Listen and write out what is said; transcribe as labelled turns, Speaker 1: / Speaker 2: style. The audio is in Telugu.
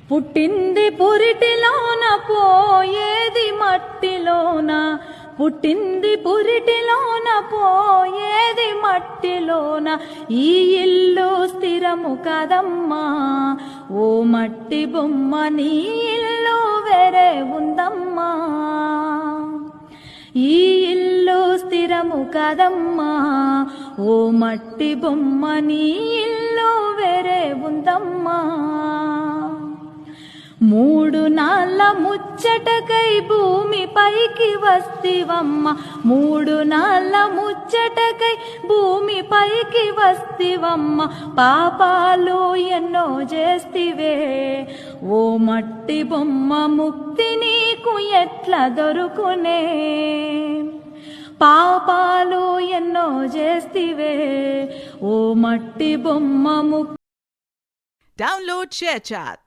Speaker 1: పుట్టింది పురిటిలోన పోయేది మట్టిలోన, పుట్టింది పురిటిలోన పోయేది మట్టిలోన, ఈ ఇల్లు స్థిరము కదమ్మా ఓ మట్టి బొమ్మ, నీ ఇల్లు వేరే ఉందమ్మా. ఈ ఇల్లు స్థిరము కదమ్మా ఓ మట్టి బొమ్మ, నీ ఇల్లు వేరే ఉందమ్మా. మూడు నాళ్ళ ముచ్చటకై భూమిపైకి వస్తివమ్మ, మూడు నాళ్ళ ముచ్చటకై భూమిపైకి వస్తివమ్మ, పాపాలు ఎన్నో చేస్తివే ఓ మట్టి బొమ్మ, ముక్తి నీకు ఎట్లా దొరుకునే. పాపాలు ఎన్నో చేస్తివే ఓ మట్టి బొమ్మ.
Speaker 2: Download ShareChat.